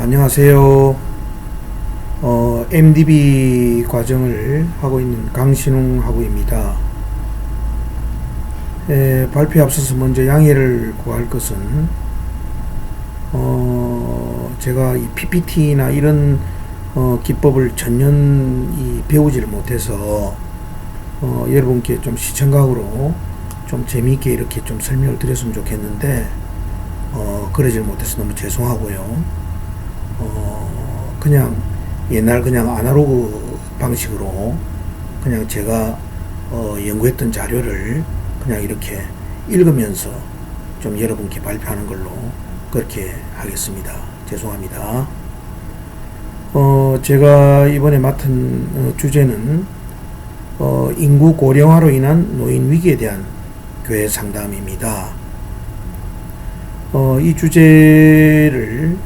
안녕하세요. MDB 과정을 하고 있는 강신웅 학우입니다. 발표에 앞서서 먼저 양해를 구할 것은 제가 이 PPT나 이런 기법을 전혀 배우지를 못해서 여러분께 좀 시청각으로 좀 재미있게 이렇게 좀 설명을 드렸으면 좋겠는데 그러질 못해서 너무 죄송하고요. 그냥 옛날 그냥 아날로그 방식으로 그냥 제가 연구했던 자료를 그냥 이렇게 읽으면서 좀 여러분께 발표하는 걸로 그렇게 하겠습니다. 죄송합니다. 제가 이번에 맡은 주제는 인구 고령화로 인한 노인 위기에 대한 교회 상담입니다. 이 주제를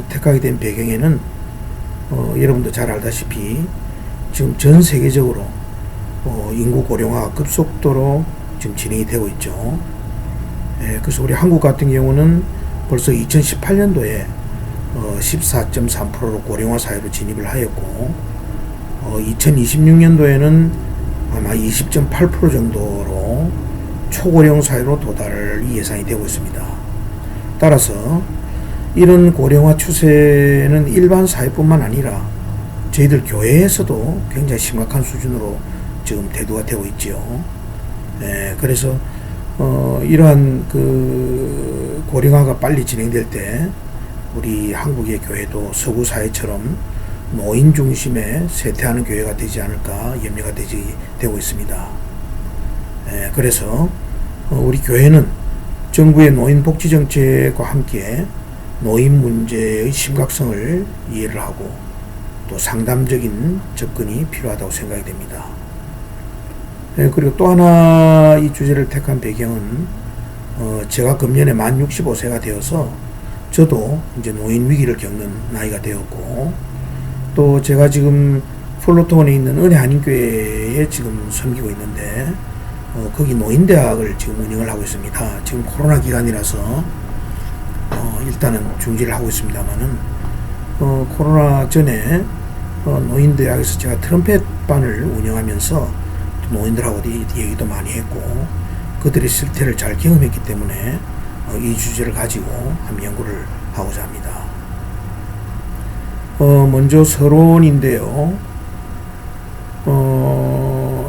택하게 된 배경에는 여러분도 잘 알다시피 지금 전 세계적으로 인구 고령화가 급속도로 지금 진행이 되고 있죠. 그래서 우리 한국 같은 경우는 벌써 2018년도에 14.3%로 고령화 사회로 진입을 하였고 2026년도에는 아마 20.8% 정도로 초고령 사회로 도달을 예상이 되고 있습니다. 따라서 이런 고령화 추세는 일반 사회뿐만 아니라 저희들 교회에서도 굉장히 심각한 수준으로 지금 대두가 되고 있지요. 그래서 이러한 그 고령화가 빨리 진행될 때 우리 한국의 교회도 서구 사회처럼 노인 중심에 쇠퇴하는 교회가 되지 않을까 염려가 되고 있습니다. 그래서 우리 교회는 정부의 노인 복지 정책과 함께 노인 문제의 심각성을 이해를 하고 또 상담적인 접근이 필요하다고 생각이 됩니다. 그리고 또 하나 이 주제를 택한 배경은 제가 금년에 만 65세가 되어서 저도 이제 노인 위기를 겪는 나이가 되었고 또 제가 지금 플로톤에 있는 은혜 한인교회에 지금 섬기고 있는데 거기 노인대학을 지금 운영을 하고 있습니다. 지금 코로나 기간이라서 일단은 중지를 하고 있습니다만은 코로나 전에 노인대학에서 제가 트럼펫반을 운영하면서 노인들하고 얘기도 많이 했고 그들의 실태를 잘 경험했기 때문에 이 주제를 가지고 한번 연구를 하고자 합니다. 먼저 서론인데요.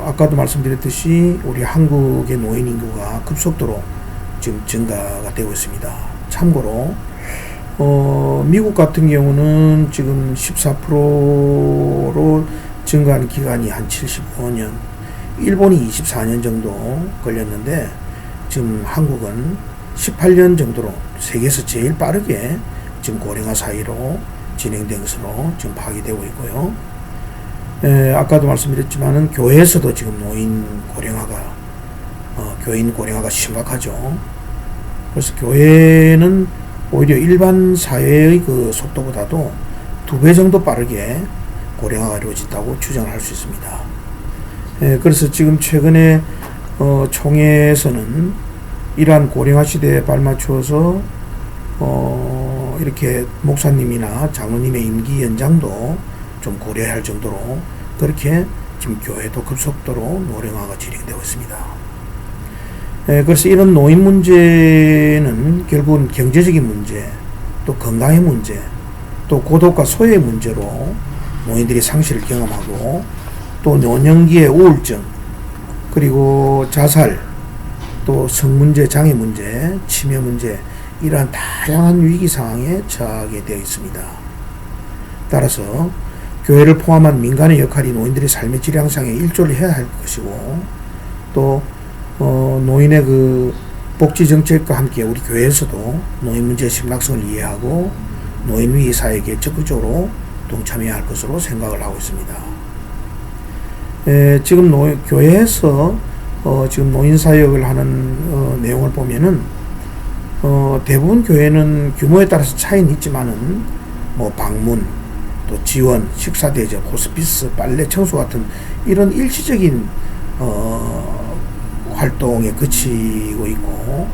아까도 말씀드렸듯이 우리 한국의 노인 인구가 급속도로 지금 증가가 되고 있습니다. 참고로 미국 같은 경우는 지금 14%로 증가한 기간이 한 75년, 일본이 24년 정도 걸렸는데 지금 한국은 18년 정도로 세계에서 제일 빠르게 지금 고령화 사회로 진행된 것으로 지금 파악이 되고 있고요. 아까도 말씀드렸지만은 교회에서도 지금 교인 고령화가 심각하죠. 그래서 교회는 오히려 일반 사회의 그 속도보다도 2배 정도 빠르게 고령화가 이루어진다고 추정을 할 수 있습니다. 그래서 지금 최근에 총회에서는 이러한 고령화 시대에 발맞추어서 이렇게 목사님이나 장로님의 임기 연장도 좀 고려해야 할 정도로 그렇게 지금 교회도 급속도로 노령화가 진행되고 있습니다. 그래서 이런 노인 문제는 결국은 경제적인 문제, 또 건강의 문제, 또 고독과 소외의 문제로 노인들이 상실을 경험하고 또 노년기의 우울증, 그리고 자살, 또 성문제, 장애 문제, 치매 문제 이러한 다양한 위기 상황에 처하게 되어 있습니다. 따라서 교회를 포함한 민간의 역할이 노인들의 삶의 질 향상에 일조를 해야 할 것이고 또 노인의 그 복지 정책과 함께 우리 교회에서도 노인 문제의 심각성을 이해하고 노인 위기 사회에 적극적으로 동참해야 할 것으로 생각을 하고 있습니다. 지금 교회에서 지금 노인 사역을 하는 내용을 보면은 대부분 교회는 규모에 따라서 차이는 있지만은 뭐 방문, 또 지원, 식사 대접, 호스피스, 빨래, 청소 같은 이런 일시적인 활동에 그치고 있고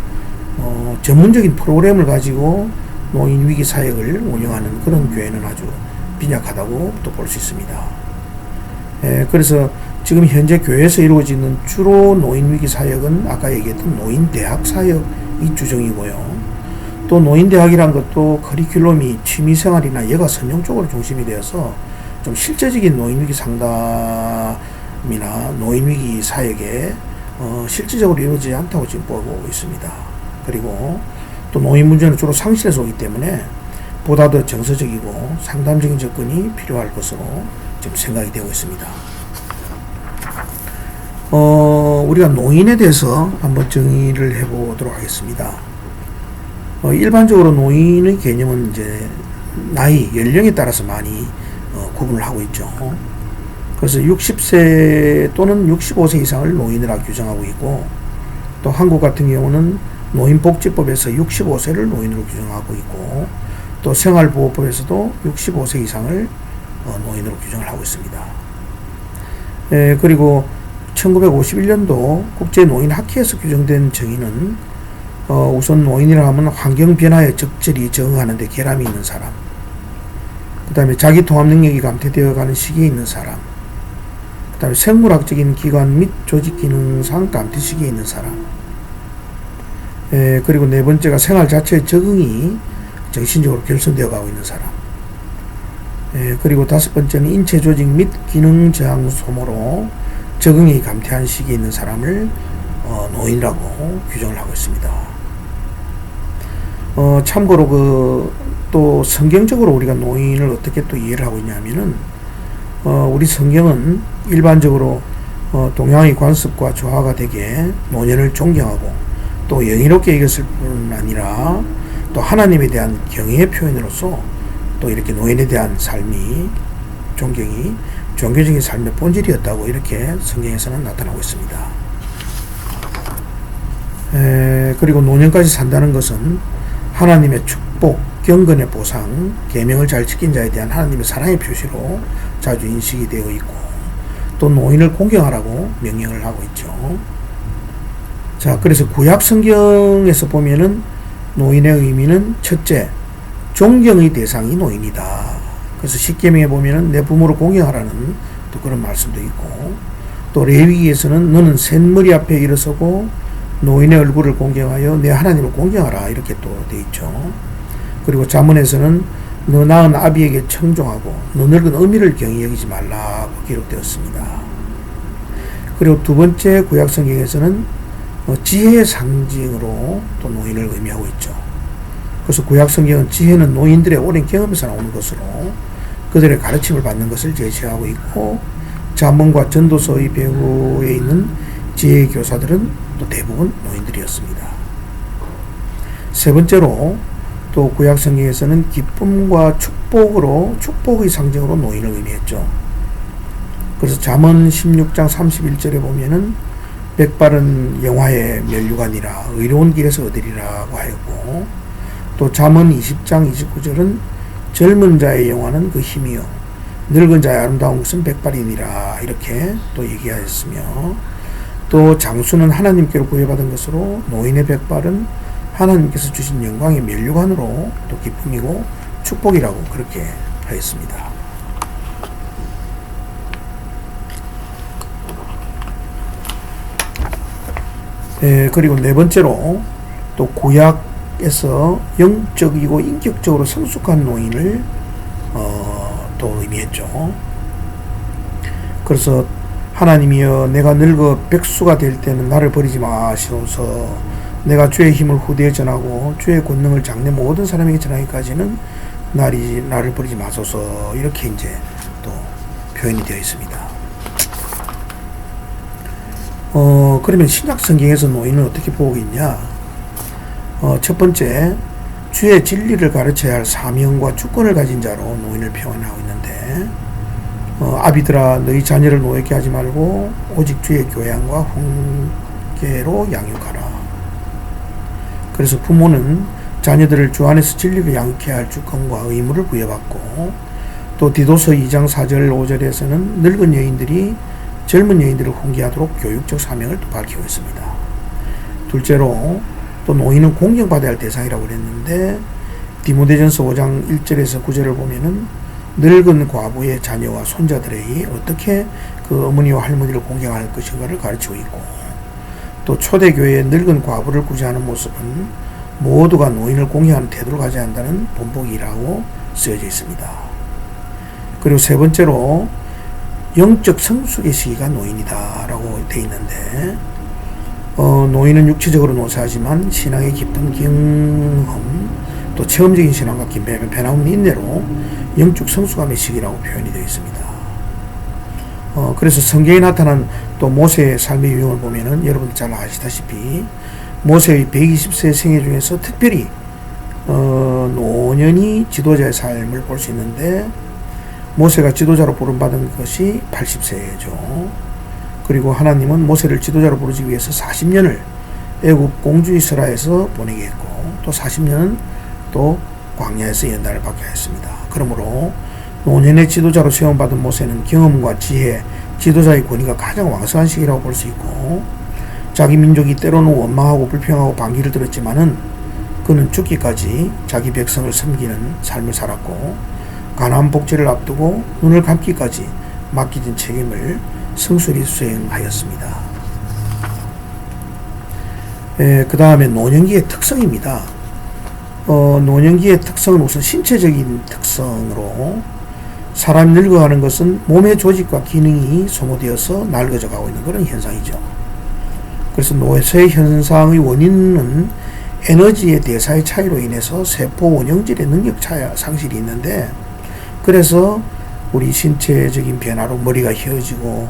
전문적인 프로그램을 가지고 노인 위기 사역을 운영하는 그런 교회는 아주 빈약하다고 또 볼 수 있습니다. 그래서 지금 현재 교회에서 이루어지는 주로 노인 위기 사역은 아까 얘기했던 노인 대학 사역이 주정이고요. 또 노인 대학이란 것도 커리큘럼이 취미생활이나 여가 선용 쪽으로 중심이 되어서 좀 실제적인 노인 위기 상담이나 노인 위기 사역에 실질적으로 이루어지지 않다고 지금 보고 있습니다. 그리고 또 노인 문제는 주로 상실에서 오기 때문에 보다 더 정서적이고 상담적인 접근이 필요할 것으로 지금 생각이 되고 있습니다. 우리가 노인에 대해서 한번 정의를 해보도록 하겠습니다. 일반적으로 노인의 개념은 이제 나이, 연령에 따라서 많이 구분을 하고 있죠. 그래서 60세 또는 65세 이상을 노인이라 규정하고 있고, 또 한국 같은 경우는 노인복지법에서 65세를 노인으로 규정하고 있고, 또 생활보호법에서도 65세 이상을 노인으로 규정을 하고 있습니다. 그리고 1951년도 국제노인학회에서 규정된 정의는 우선 노인이라 하면 환경 변화에 적절히 적응하는 데 결함이 있는 사람, 그 다음에 자기 통합 능력이 감퇴되어 가는 시기에 있는 사람, 그 다음에 생물학적인 기관 및 조직 기능상 감퇴 시기에 있는 사람, 그리고 네 번째가 생활 자체의 적응이 정신적으로 결손되어 가고 있는 사람, 그리고 다섯 번째는 인체 조직 및 기능 저항 소모로 적응이 감퇴한 시기에 있는 사람을 노인이라고 규정을 하고 있습니다. 참고로 또 성경적으로 우리가 노인을 어떻게 또 이해를 하고 있냐면은 우리 성경은 일반적으로 동양의 관습과 조화가 되게 노년을 존경하고 또 영예롭게 여겼을 뿐 아니라 또 하나님에 대한 경외의 표현으로서 또 이렇게 노인에 대한 삶이 존경이 종교적인 삶의 본질이었다고 이렇게 성경에서는 나타나고 있습니다. 그리고 노년까지 산다는 것은 하나님의 축복, 경건의 보상, 계명을 잘 지킨 자에 대한 하나님의 사랑의 표시로 자주 인식이 되어 있고, 또 노인을 공경하라고 명령을 하고 있죠. 자, 그래서 구약 성경에서 보면은 노인의 의미는 첫째, 존경의 대상이 노인이다. 그래서 십계명에 보면은 내 부모를 공경하라는 또 그런 말씀도 있고, 또 레위기에서는 너는 셋머리 앞에 일어서고 노인의 얼굴을 공경하여 내 하나님을 공경하라 이렇게 또 되어 있죠. 그리고 잠언에서는 너 낳은 아비에게 청종하고 너 늙은 어미를 경히 여기지 말라고 기록되었습니다. 그리고 두 번째 구약 성경에서는 지혜의 상징으로 또 노인을 의미하고 있죠. 그래서 구약 성경은 지혜는 노인들의 오랜 경험에서 나오는 것으로 그들의 가르침을 받는 것을 제시하고 있고, 잠언과 전도서의 배후에 있는 지혜의 교사들은 또 대부분 노인들이었습니다. 세 번째로 또 구약 성경에서는 기쁨과 축복의 상징으로 노인을 의미했죠. 그래서 잠언 16장 31절에 보면은 백발은 영화의 면류관이라 의로운 길에서 얻으리라고 하였고, 또 잠언 20장 29절은 젊은 자의 영화는 그 힘이요 늙은 자의 아름다운 것은 백발이니라 이렇게 또 얘기하였으며, 또 장수는 하나님께로 구애받은 것으로 노인의 백발은 하나님께서 주신 영광의 면류관으로 또 기쁨이고 축복이라고 그렇게 하였습니다. 그리고 네 번째로 또 구약에서 영적이고 인격적으로 성숙한 노인을 또 의미했죠. 그래서 하나님이여 내가 늙어 백수가 될 때는 나를 버리지 마시옵소서. 내가 주의 힘을 후대에 전하고 주의 권능을 장래 모든 사람에게 전하기까지는 나를 버리지 마소서. 이렇게 이제 또 표현이 되어 있습니다. 그러면 신약 성경에서 노인을 어떻게 보고 있냐? 첫 번째, 주의 진리를 가르쳐야 할 사명과 주권을 가진 자로 노인을 표현하고 있는데, 아비들아 너희 자녀를 노예케 하지 말고 오직 주의 교양과 훈계로 양육하라. 그래서 부모는 자녀들을 주 안에서 진리를 양육해야 할 주권과 의무를 부여받고, 또 디도서 2장 4절 5절에서는 늙은 여인들이 젊은 여인들을 훈계하도록 교육적 사명을 또 밝히고 있습니다. 둘째로 또 노인은 공경받아야 할 대상이라고 그랬는데, 디모데전서 5장 1절에서 9절을 보면은 늙은 과부의 자녀와 손자들에게 어떻게 그 어머니와 할머니를 공경할 것인가를 가르치고 있고, 또 초대교회의 늙은 과부를 구제하는 모습은 모두가 노인을 공경하는 태도를 가져야 한다는 본보기라고 쓰여져 있습니다. 그리고 세 번째로 영적 성숙의 시기가 노인이다 라고 되어 있는데, 노인은 육체적으로 노쇠하지만 신앙의 깊은 경험, 또 체험적인 신앙과 긴 변함없는 인내로 영적 성숙함의 시기라고 표현이 되어 있습니다. 그래서 성경에 나타난 또 모세의 삶의 유형을 보면은 여러분들 잘 아시다시피 모세의 120세 생애 중에서 특별히 노년이 지도자의 삶을 볼 수 있는데, 모세가 지도자로 부름받은 것이 80세죠. 그리고 하나님은 모세를 지도자로 부르기 위해서 40년을 애굽 공주 이스라엘에서 보내게 했고, 또 40년은 또 광야에서 연단을 받게 했습니다. 그러므로 노년의 지도자로 세움받은 모세는 경험과 지혜, 지도자의 권위가 가장 왕성한 시기라고 볼 수 있고, 자기 민족이 때로는 원망하고 불평하고 반기를 들었지만은 그는 죽기까지 자기 백성을 섬기는 삶을 살았고, 가나안 복지를 앞두고 눈을 감기까지 맡겨진 책임을 성실히 수행하였습니다. 그 다음에 노년기의 특성입니다. 노년기의 특성은 우선 신체적인 특성으로, 사람이 늙어가는 것은 몸의 조직과 기능이 소모되어서 낡아져 가고 있는 그런 현상이죠. 그래서 노쇠 현상의 원인은 에너지의 대사의 차이로 인해서 세포 원형질의 능력 상실이 있는데, 그래서 우리 신체적인 변화로 머리가 휘어지고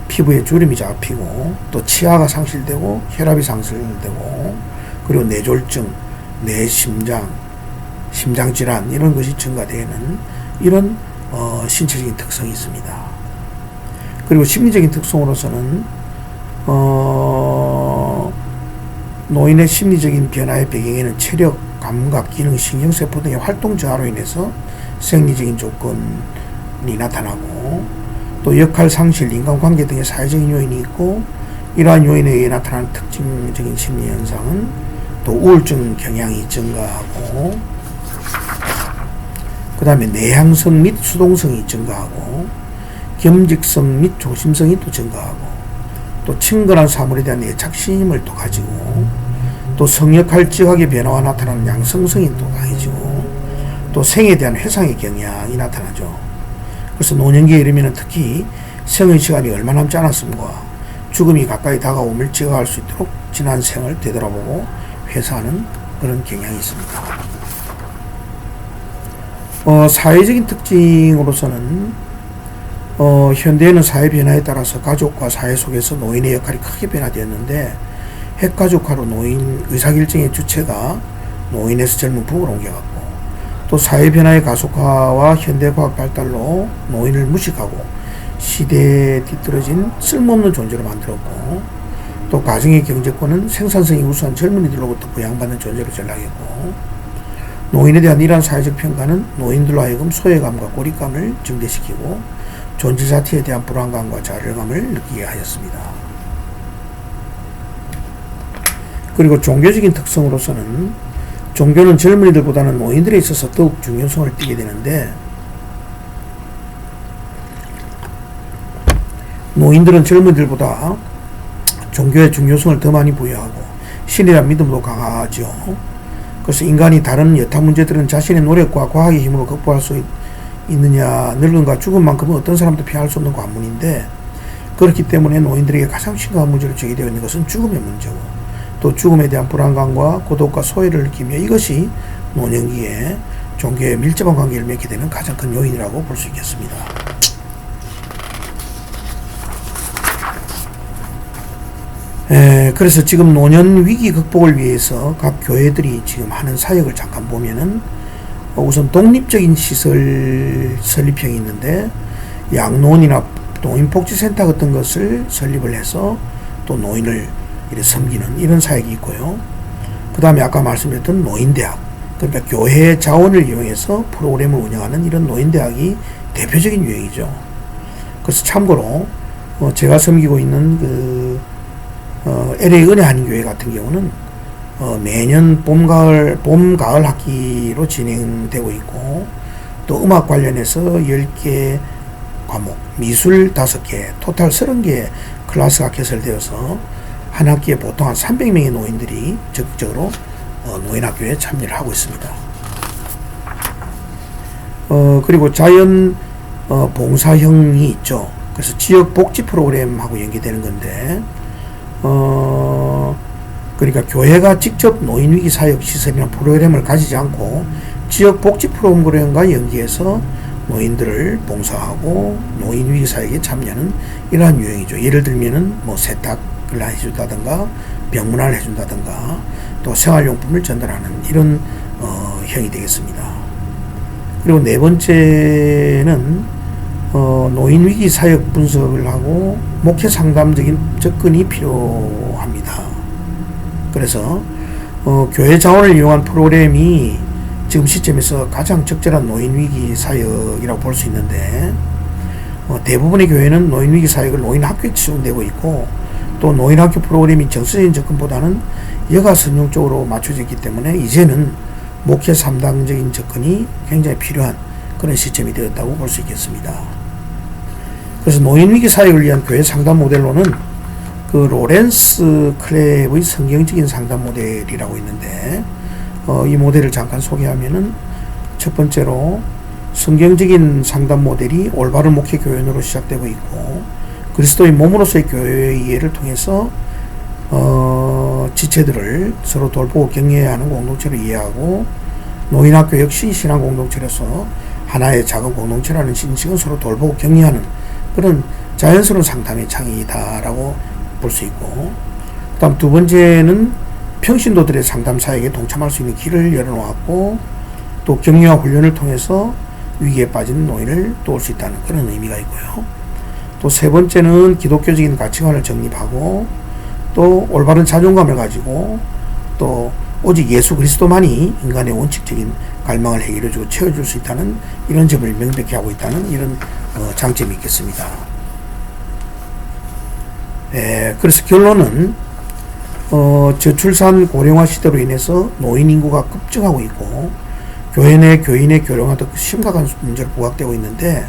피부에 주름이 잡히고 또 치아가 상실되고 혈압이 상실되고, 그리고 뇌졸중, 뇌심장, 심장질환 이런 것이 증가되는 이런 신체적인 특성이 있습니다. 그리고 심리적인 특성으로서는 노인의 심리적인 변화의 배경에는 체력, 감각, 기능, 신경세포 등의 활동 저하로 인해서 생리적인 조건이 나타나고, 또 역할 상실, 인간관계 등의 사회적인 요인이 있고, 이러한 요인에 의해 나타나는 특징적인 심리 현상은 또 우울증 경향이 증가하고, 그 다음에 내향성 및 수동성이 증가하고, 겸직성 및 조심성이 또 증가하고, 또 친근한 사물에 대한 애착심을 또 가지고, 또 성역할 지각의 변화가 나타나는 양성성이 또 강해지고, 또 생에 대한 회상의 경향이 나타나죠. 그래서 노년기에 이르면 특히 생의 시간이 얼마 남지 않았음과 죽음이 가까이 다가옴을 지각할 수 있도록 지난 생을 되돌아보고 회사하는 그런 경향이 있습니다. 사회적인 특징으로서는 현대에는 사회 변화에 따라서 가족과 사회 속에서 노인의 역할이 크게 변화되었는데, 핵가족화로 노인 의사결정의 주체가 노인에서 젊은 부부로 옮겨갔고, 또 사회 변화의 가속화와 현대과학 발달로 노인을 무식하고 시대에 뒤떨어진 쓸모없는 존재로 만들었고, 또 가정의 경제권은 생산성이 우수한 젊은이들로부터 부양받는 존재로 전락했고, 노인에 대한 이러한 사회적 평가는 노인들로 하여금 소외감과 고립감을 증대시키고 존재 자체에 대한 불안감과 좌절감을 느끼게 하였습니다. 그리고 종교적인 특성으로서는, 종교는 젊은이들보다는 노인들에 있어서 더욱 중요성을 띠게 되는데, 노인들은 젊은이들보다 종교의 중요성을 더 많이 부여하고 신이란 믿음도 강하죠. 그래서 인간이 다른 여타 문제들은 자신의 노력과 과학의 힘으로 극복할 수 있느냐, 늙음과 죽음만큼은 어떤 사람도 피할 수 없는 관문인데, 그렇기 때문에 노인들에게 가장 심각한 문제로 제기되어 있는 것은 죽음의 문제고, 또 죽음에 대한 불안감과 고독과 소외를 느끼며, 이것이 노년기에 종교에 밀접한 관계를 맺게 되는 가장 큰 요인이라고 볼 수 있겠습니다. 그래서 지금 노년 위기 극복을 위해서 각 교회들이 지금 하는 사역을 잠깐 보면은, 우선 독립적인 시설 설립형이 있는데, 양로원이나 노인복지센터 같은 것을 설립을 해서 또 노인을 이렇게 섬기는 이런 사역이 있고요. 그 다음에 아까 말씀드렸던 노인대학, 그러니까 교회 자원을 이용해서 프로그램을 운영하는 이런 노인대학이 대표적인 유형이죠. 그래서 참고로 제가 섬기고 있는 LA 은혜 한인교회 같은 경우는 매년 봄, 가을 학기로 진행되고 있고, 또 음악 관련해서 10개 과목, 미술 5개, 토탈 30개 클래스가 개설되어서 한 학기에 보통 한 300명의 노인들이 적극적으로 노인학교에 참여를 하고 있습니다. 그리고 자연 봉사형이 있죠. 그래서 지역 복지 프로그램하고 연계되는 건데, 그러니까 교회가 직접 노인위기 사역 시설이나 프로그램을 가지지 않고 지역 복지 프로그램과 연계해서 노인들을 봉사하고 노인위기 사역에 참여하는 이러한 유형이죠. 예를 들면은 뭐 세탁을 해준다든가 병문안을 해준다든가 또 생활용품을 전달하는 이런 형이 되겠습니다. 그리고 네 번째는 노인위기 사역 분석을 하고 목회 상담적인 접근이 필요합니다. 그래서 교회 자원을 이용한 프로그램이 지금 시점에서 가장 적절한 노인위기 사역이라고 볼 수 있는데, 대부분의 교회는 노인위기 사역을 노인학교에 지원되고 있고, 또 노인학교 프로그램이 정서적인 접근보다는 여가 선용 쪽으로 맞춰져 있기 때문에 이제는 목회 상담적인 접근이 굉장히 필요한 그런 시점이 되었다고 볼 수 있겠습니다. 그래서 노인위기 사역을 위한 교회 상담 모델로는 그 로렌스 클랩의 성경적인 상담 모델이라고 있는데, 이 모델을 잠깐 소개하면은 첫 번째로 성경적인 상담 모델이 올바른 목회 교연으로 시작되고 있고, 그리스도의 몸으로서의 교회의 이해를 통해서 지체들을 서로 돌보고 격려해야 하는 공동체로 이해하고, 노인학교 역시 신앙 공동체로서 하나의 작은 공동체라는 인식은 서로 돌보고 격려하는 그런 자연스러운 상담의 창의다라고 볼 수 있고, 그 다음 두 번째는 평신도들의 상담 사역에 동참할 수 있는 길을 열어놓았고, 또 격려와 훈련을 통해서 위기에 빠진 노인을 도울 수 있다는 그런 의미가 있고요. 또 세 번째는 기독교적인 가치관을 정립하고, 또 올바른 자존감을 가지고, 또 오직 예수 그리스도만이 인간의 원칙적인 갈망을 해결해주고 채워줄 수 있다는 이런 점을 명백히 하고 있다는 이런 장점이 있겠습니다. 그래서 결론은 저출산 고령화 시대로 인해서 노인 인구가 급증하고 있고, 교회 내 교인의 교령화도 심각한 문제로 부각되고 있는데,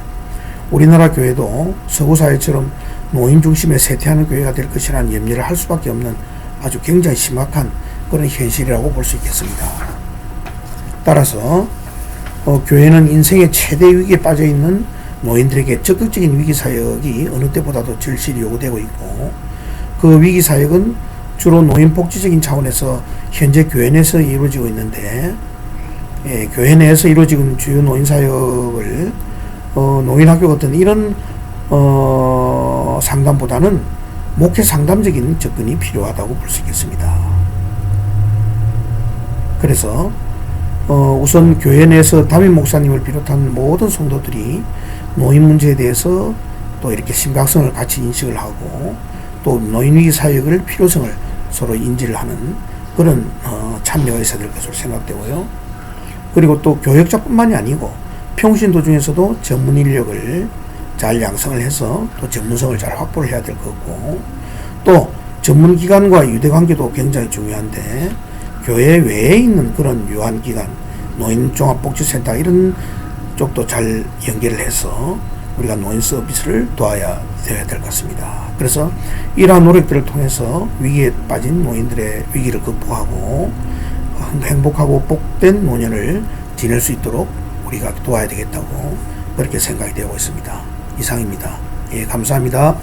우리나라 교회도 서구 사회처럼 노인 중심의 쇠퇴하는 교회가 될 것이라는 염려를 할 수밖에 없는 아주 굉장히 심각한 그런 현실이라고 볼 수 있겠습니다. 따라서 교회는 인생의 최대 위기에 빠져 있는 노인들에게 적극적인 위기 사역이 어느 때보다도 절실히 요구되고 있고, 그 위기 사역은 주로 노인 복지적인 차원에서 현재 교회 내에서 이루어지고 있는데, 교회 내에서 이루어지고 있는 주요 노인 사역을 노인학교 같은 이런 상담보다는 목회 상담적인 접근이 필요하다고 볼 수 있겠습니다. 그래서 우선 교회 내에서 담임 목사님을 비롯한 모든 성도들이 노인 문제에 대해서 또 이렇게 심각성을 같이 인식을 하고, 또 노인위기 사역을 필요성을 서로 인지를 하는 그런 참여가 있어야 될 것으로 생각되고요. 그리고 또 교역자뿐만이 아니고 평신도 중에서도 전문 인력을 잘 양성을 해서 또 전문성을 잘 확보를 해야 될 거고, 또 전문기관과 유대관계도 굉장히 중요한데, 교회 외에 있는 그런 유한기관, 노인종합복지센터 이런 쪽도 잘 연계를 해서 우리가 노인 서비스를 도와야 되어야 될 것 같습니다. 그래서 이러한 노력들을 통해서 위기에 빠진 노인들의 위기를 극복하고 행복하고 복된 노년을 지낼 수 있도록 우리가 도와야 되겠다고 그렇게 생각이 되고 있습니다. 이상입니다. 예, 감사합니다.